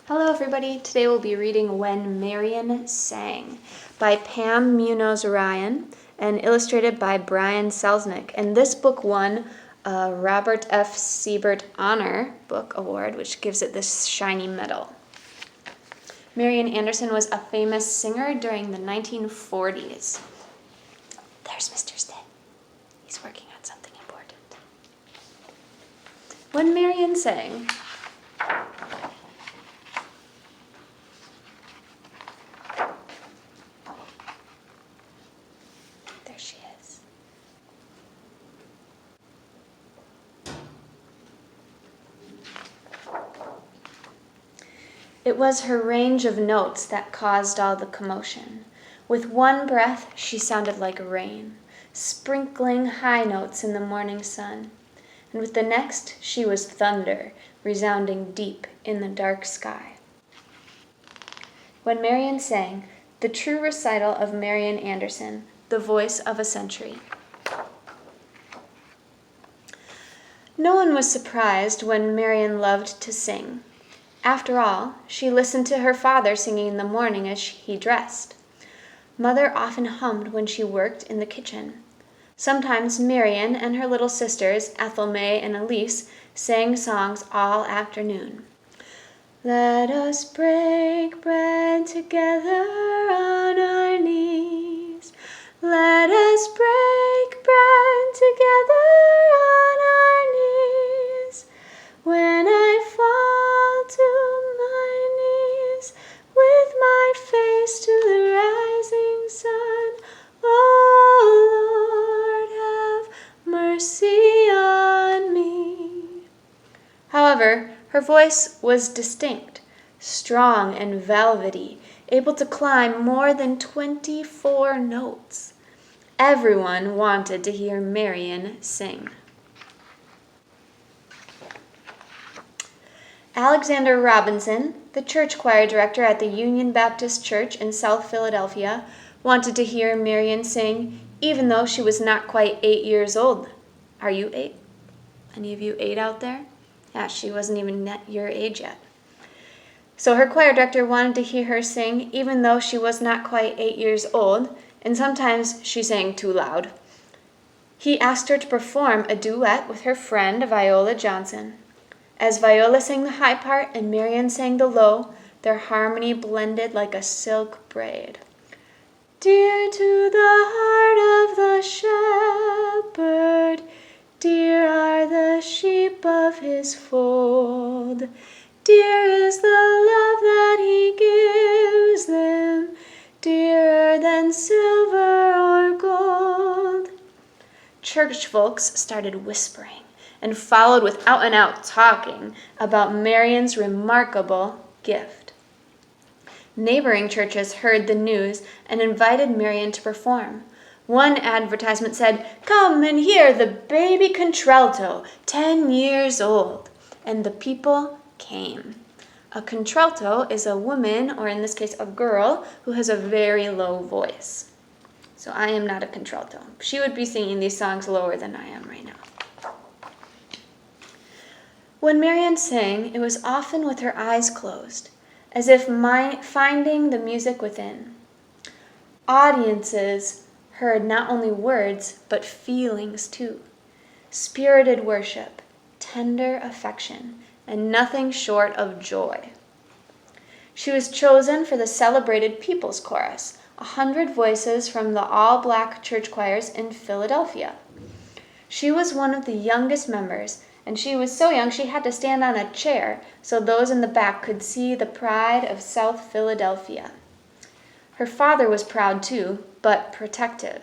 Hello everybody, today we'll be reading When Marian Sang by Pam Muñoz Ryan and illustrated by Brian Selznick. And this book won a Robert F. Siebert Honor Book Award, which gives it this shiny medal. Marian Anderson was a famous singer during the 1940s. There's Mr. Stitts. He's working on something important. When Marian Sang. There she is. It was her range of notes that caused all the commotion. With one breath, she sounded like rain, sprinkling high notes in the morning sun. And with the next, she was thunder, resounding deep in the dark sky. When Marian Sang, the true recital of Marian Anderson, the voice of a century. No one was surprised when Marian loved to sing. After all, she listened to her father singing in the morning as he dressed. Mother often hummed when she worked in the kitchen. Sometimes Marian and her little sisters, Ethel May and Elise, sang songs all afternoon. Let us break bread together on our knees. Let us break bread together on our knees. When I fall to my knees, with my face to the rising sun, oh Lord, have mercy on me. However, her voice was distinct, strong and velvety, able to climb more than 24 notes. Everyone wanted to hear Marian sing. Alexander Robinson, the church choir director at the Union Baptist Church in South Philadelphia, wanted to hear Marian sing even though she was not quite 8 years old. Are you 8? Any of you 8 out there? Yeah, she wasn't even your age yet. So her choir director wanted to hear her sing even though she was not quite 8 years old, and sometimes she sang too loud. He asked her to perform a duet with her friend Viola Johnson. As Viola sang the high part and Marian sang the low, their harmony blended like a silk braid. Dear to the heart of the shepherd, dear are the sheep of his fold. Dear is the love that he gives them, dearer than silver or gold. Church folks started whispering and followed with out-and-out talking about Marian's remarkable gift. Neighboring churches heard the news and invited Marian to perform. One advertisement said, "Come and hear the baby contralto, 10 years old." And the people came. A contralto is a woman, or in this case a girl, who has a very low voice. So I am not a contralto. She would be singing these songs lower than I am right now. When Marian sang, it was often with her eyes closed, as if finding the music within. Audiences heard not only words, but feelings too. Spirited worship, tender affection, and nothing short of joy. She was chosen for the celebrated People's Chorus, 100 voices from the all-black church choirs in Philadelphia. She was one of the youngest members, and she was so young she had to stand on a chair so those in the back could see the pride of South Philadelphia. Her father was proud too, but protective.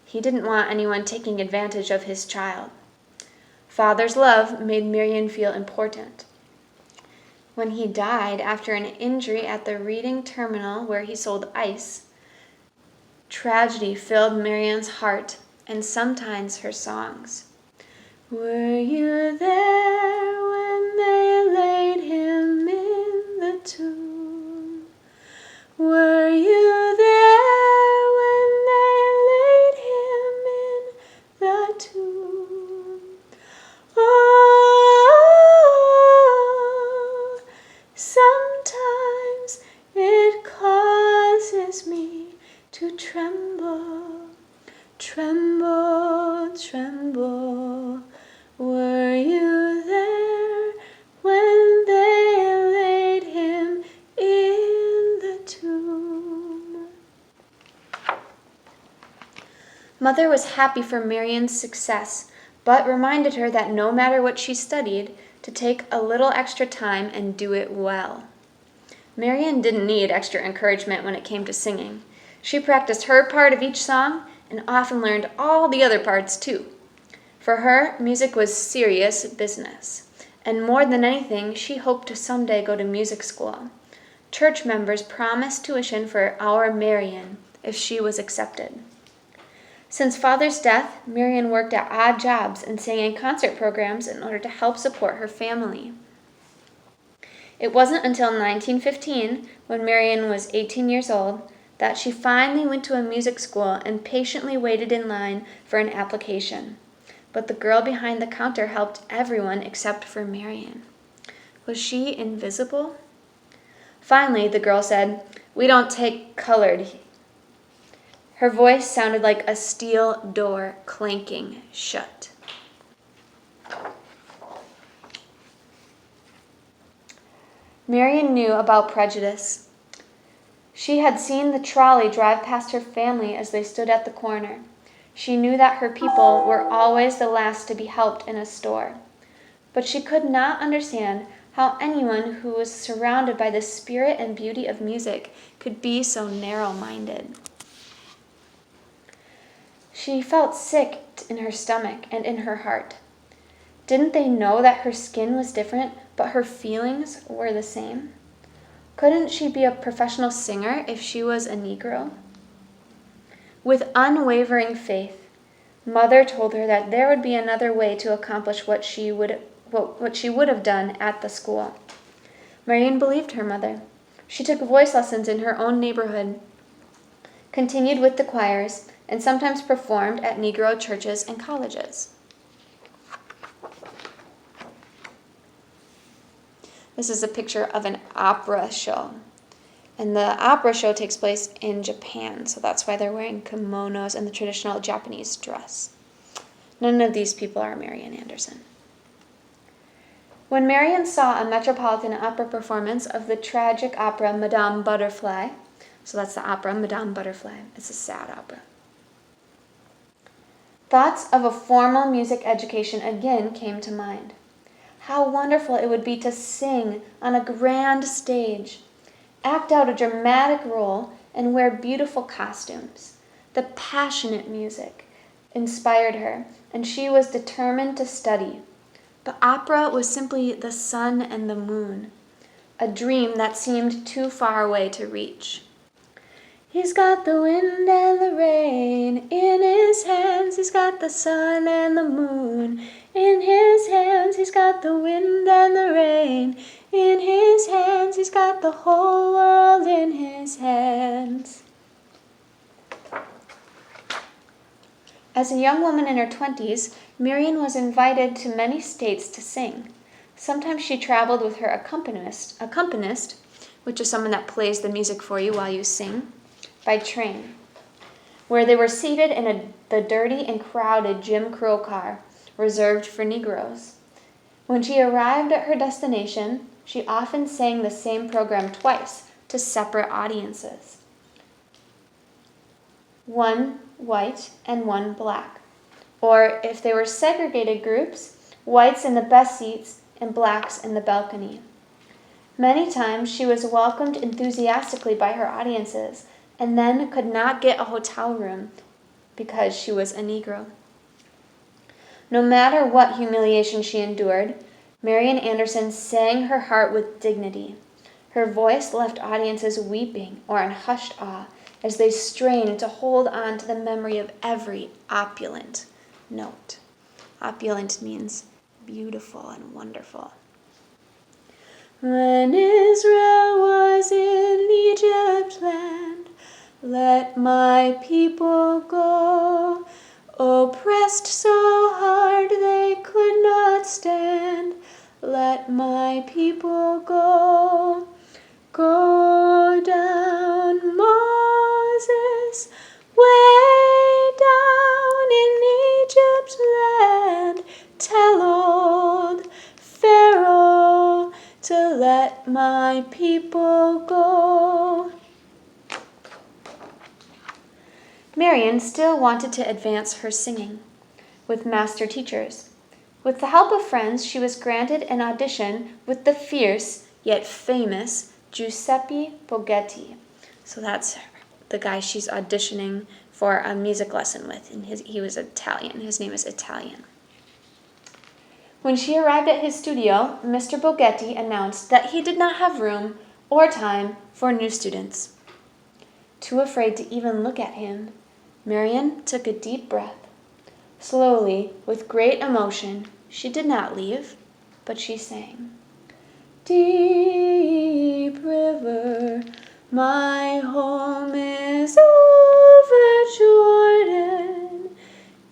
He didn't want anyone taking advantage of his child. Father's love made Marian feel important. When he died after an injury at the Reading Terminal where he sold ice, tragedy filled Marian's heart and sometimes her songs. Were you there when they laid him in the tomb? Were you there when they laid him in the tomb? Oh, sometimes It causes me to tremble, tremble, tremble. Were you there when they laid him in the tomb? Mother was happy for Marian's success, but reminded her that no matter what she studied, to take a little extra time and do it well. Marian didn't need extra encouragement when it came to singing. She practiced her part of each song and often learned all the other parts too. For her, music was serious business, and more than anything, she hoped to someday go to music school. Church members promised tuition for our Marian if she was accepted. Since Father's death, Marian worked at odd jobs and sang in concert programs in order to help support her family. It wasn't until 1915, when Marian was 18 years old, that she finally went to a music school and patiently waited in line for an application. But the girl behind the counter helped everyone except for Marian. Was she invisible? Finally, the girl said, "We don't take colored." Her voice sounded like a steel door clanking shut. Marian knew about prejudice. She had seen the trolley drive past her family as they stood at the corner. She knew that her people were always the last to be helped in a store. But she could not understand how anyone who was surrounded by the spirit and beauty of music could be so narrow-minded. She felt sick in her stomach and in her heart. Didn't they know that her skin was different, but her feelings were the same? Couldn't she be a professional singer if she was a Negro? With unwavering faith, Mother told her that there would be another way to accomplish what she would have done at the school. Marian believed her mother. She took voice lessons in her own neighborhood, continued with the choirs, and sometimes performed at Negro churches and colleges. This is a picture of an opera show. And the opera show takes place in Japan, so that's why they're wearing kimonos and the traditional Japanese dress. None of these people are Marian Anderson. When Marian saw a Metropolitan Opera performance of the tragic opera Madame Butterfly, so that's the opera Madame Butterfly, it's a sad opera, thoughts of a formal music education again came to mind. How wonderful it would be to sing on a grand stage, act out a dramatic role, and wear beautiful costumes. The passionate music inspired her, and she was determined to study. But opera was simply the sun and the moon, a dream that seemed too far away to reach. He's got the wind and the rain in his hands. He's got the sun and the moon in his hands. He's got the wind and the rain in his hands. He's got the whole world in his hands. As a young woman in her 20s, Marian was invited to many states to sing. Sometimes she traveled with her accompanist, which is someone that plays the music for you while you sing, by train, where they were seated in the dirty and crowded Jim Crow car reserved for Negroes. When she arrived at her destination, she often sang the same program twice to separate audiences, one white and one black. Or if they were segregated groups, whites in the best seats and blacks in the balcony. Many times she was welcomed enthusiastically by her audiences and then could not get a hotel room because she was a Negro. No matter what humiliation she endured, Marian Anderson sang her heart with dignity. Her voice left audiences weeping or in hushed awe as they strained to hold on to the memory of every opulent note. Opulent means beautiful and wonderful. When Israel was in Egypt land, let my people go, oppressed so hard they could not stand. Let my people go, go down let my people go. Marian still wanted to advance her singing with master teachers. With the help of friends, she was granted an audition with the fierce yet famous Giuseppe Bogetti. So that's the guy she's auditioning for a music lesson with, and he was Italian. His name is Italian. When she arrived at his studio, Mr. Bogetti announced that he did not have room or time for new students. Too afraid to even look at him, Marian took a deep breath. Slowly, with great emotion, she did not leave, but she sang. Deep river, my home is over Jordan.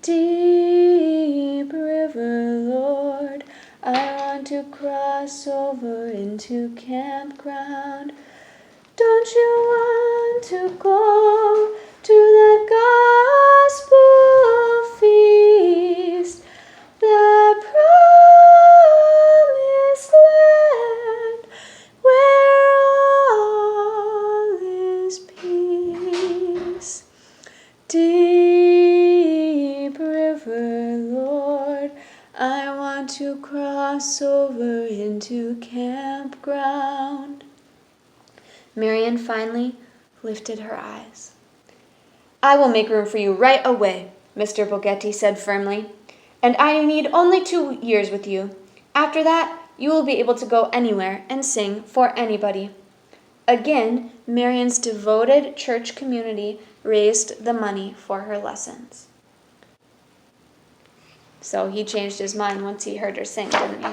Deep river, Lord, I want to cross over into campground. Don't you want to go to that gospel feast, the promised land where all is peace? Deep river, Lord, I want to cross over into campground. Marian finally lifted her eyes. I will make room for you right away, Mr. Bogetti said firmly, and I need only 2 years with you. After that, you will be able to go anywhere and sing for anybody. Again, Marian's devoted church community raised the money for her lessons. So he changed his mind once he heard her sing, didn't he?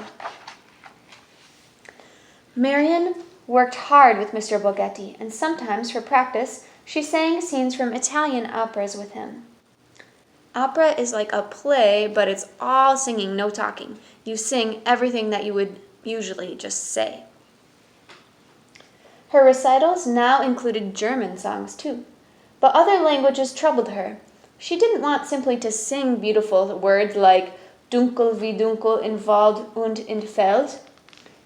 Marian worked hard with Mr. Bogetti, and sometimes for practice, she sang scenes from Italian operas with him. Opera is like a play, but it's all singing, no talking. You sing everything that you would usually just say. Her recitals now included German songs too, but other languages troubled her. She didn't want simply to sing beautiful words like dunkel wie dunkel in Wald und in Feld.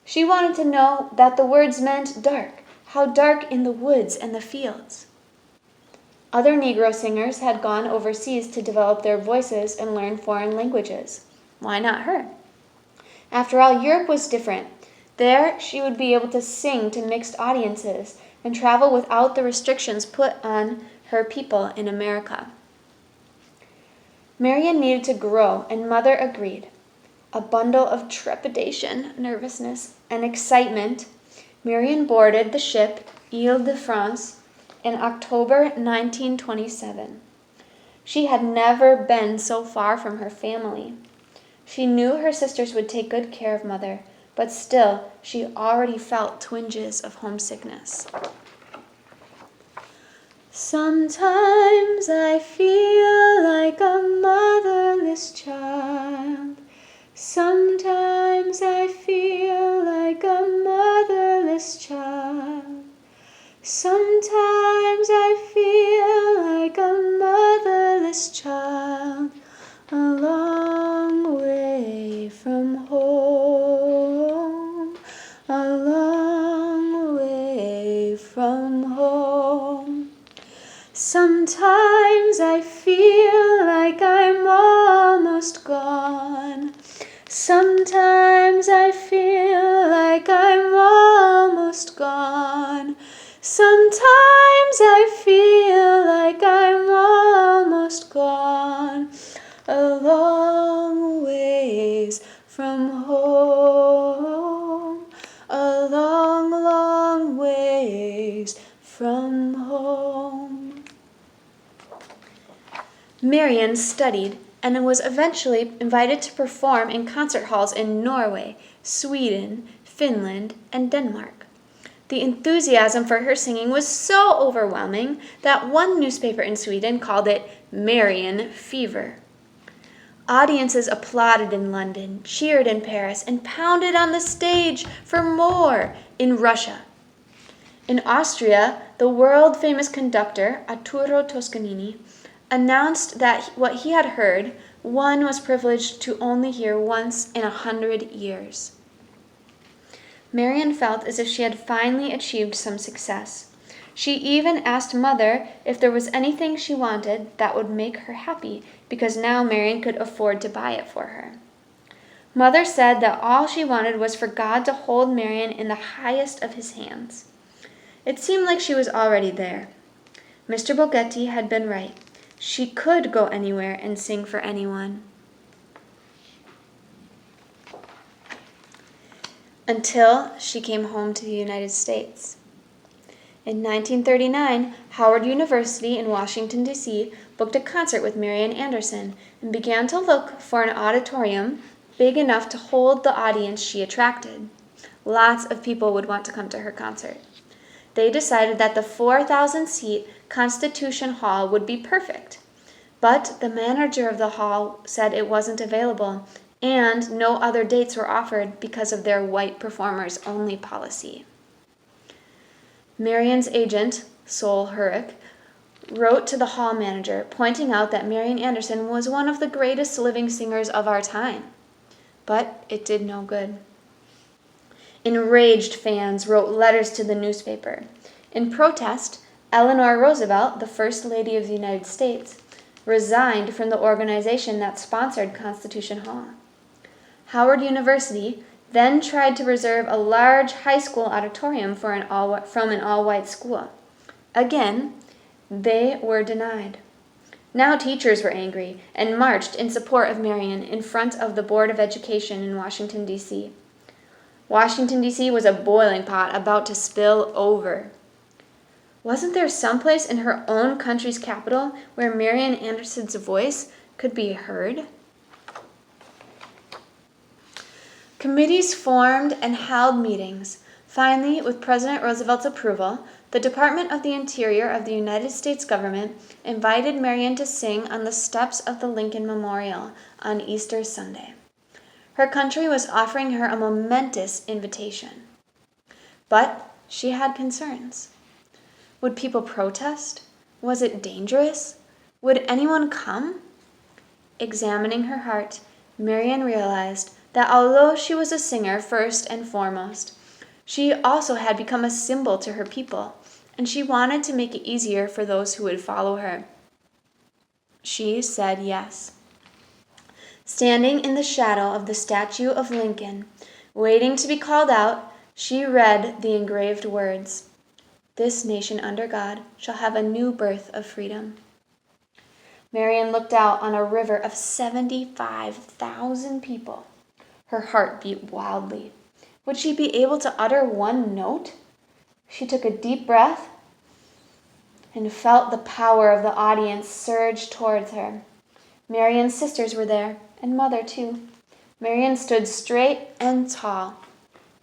She wanted to know that the words meant dark, how dark in the woods and the fields. Other Negro singers had gone overseas to develop their voices and learn foreign languages. Why not her? After all, Europe was different. There, she would be able to sing to mixed audiences and travel without the restrictions put on her people in America. Marian needed to grow, and Mother agreed. A bundle of trepidation, nervousness, and excitement, Marian boarded the ship Ile-de-France in October 1927. She had never been so far from her family. She knew her sisters would take good care of Mother, but still, she already felt twinges of homesickness. Sometimes I feel like a motherless child. Sometimes I feel like a motherless child. Sometimes I feel like a motherless child, a long way from home, a long way from home. Sometimes I feel like I'm almost gone. Sometimes I feel like I'm almost gone. Sometimes I feel like I'm almost gone, a long ways from home, a long, long ways from home. Marian studied and was eventually invited to perform in concert halls in Norway, Sweden, Finland, and Denmark. The enthusiasm for her singing was so overwhelming that one newspaper in Sweden called it Marian fever. Audiences applauded in London, cheered in Paris, and pounded on the stage for more in Russia. In Austria, the world-famous conductor, Arturo Toscanini, announced that what he had heard, one was privileged to only hear once in 100 years. Marian felt as if she had finally achieved some success. She even asked Mother if there was anything she wanted that would make her happy, because now Marian could afford to buy it for her. Mother said that all she wanted was for God to hold Marian in the highest of his hands. It seemed like she was already there. Mr. Bogetti had been right. She could go anywhere and sing for anyone. Until she came home to the United States. In 1939, Howard University in Washington, D.C. booked a concert with Marian Anderson and began to look for an auditorium big enough to hold the audience she attracted. Lots of people would want to come to her concert. They decided that the 4,000-seat Constitution Hall would be perfect, but the manager of the hall said it wasn't available, and no other dates were offered because of their white performers only policy. Marian's agent, Sol Hurrick, wrote to the hall manager, pointing out that Marian Anderson was one of the greatest living singers of our time. But it did no good. Enraged fans wrote letters to the newspaper. In protest, Eleanor Roosevelt, the First Lady of the United States, resigned from the organization that sponsored Constitution Hall. Howard University then tried to reserve a large high school auditorium from an all-white school. Again, they were denied. Now teachers were angry and marched in support of Marian in front of the Board of Education in Washington, D.C. Washington, D.C. was a boiling pot about to spill over. Wasn't there someplace in her own country's capital where Marian Anderson's voice could be heard? Committees formed and held meetings. Finally, with President Roosevelt's approval, the Department of the Interior of the United States government invited Marian to sing on the steps of the Lincoln Memorial on Easter Sunday. Her country was offering her a momentous invitation. But she had concerns. Would people protest? Was it dangerous? Would anyone come? Examining her heart, Marian realized that although she was a singer first and foremost, she also had become a symbol to her people, and she wanted to make it easier for those who would follow her. She said yes. Standing in the shadow of the statue of Lincoln, waiting to be called out, she read the engraved words, "This nation under God shall have a new birth of freedom." Marian looked out on a river of 75,000 people. Her heart beat wildly. Would she be able to utter one note? She took a deep breath and felt the power of the audience surge towards her. Marian's sisters were there, and Mother too. Marian stood straight and tall.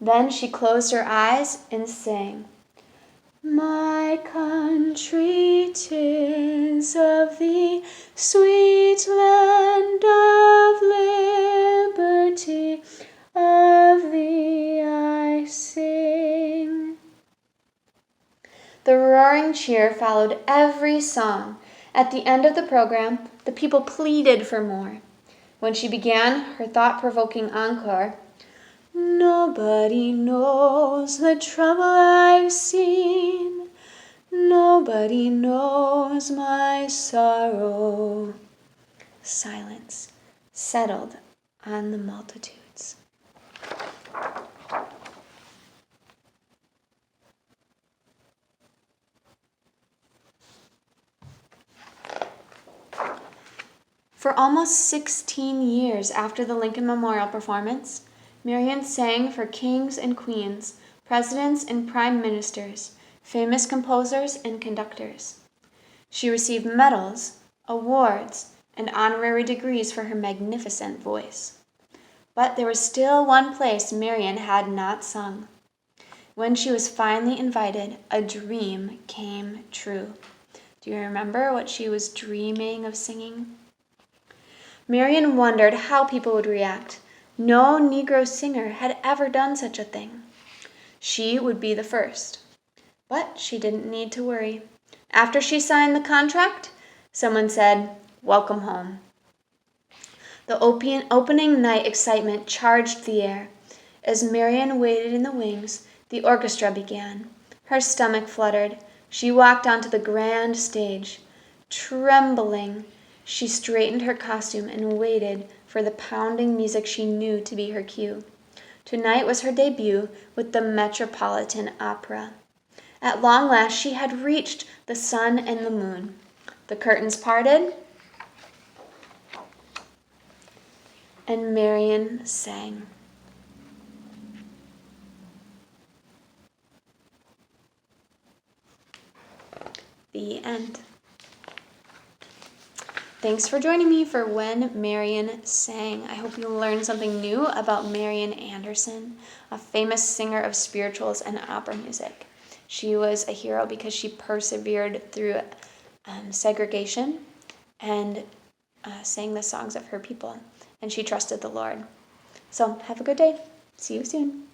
Then she closed her eyes and sang, "My country, 'tis of thee, sweet land of liberty, of thee I sing." The roaring cheer followed every song. At the end of the program, the people pleaded for more. When she began her thought-provoking encore, "Nobody knows the trouble I've seen. Nobody knows my sorrow." Silence settled on the multitudes. For almost 16 years after the Lincoln Memorial performance, Marian sang for kings and queens, presidents and prime ministers, famous composers and conductors. She received medals, awards, and honorary degrees for her magnificent voice. But there was still one place Marian had not sung. When she was finally invited, a dream came true. Do you remember what she was dreaming of singing? Marian wondered how people would react. No Negro singer had ever done such a thing. She would be the first. But she didn't need to worry. After she signed the contract, someone said, "Welcome home." The opening night excitement charged the air. As Marian waited in the wings, the orchestra began. Her stomach fluttered. She walked onto the grand stage. Trembling, she straightened her costume and waited for the pounding music she knew to be her cue. Tonight was her debut with the Metropolitan Opera. At long last she had reached the sun and the moon. The curtains parted, and Marian sang. The end. Thanks for joining me for When Marian Sang. I hope you learned something new about Marian Anderson, a famous singer of spirituals and opera music. She was a hero because she persevered through segregation and sang the songs of her people, and she trusted the Lord. So have a good day. See you soon.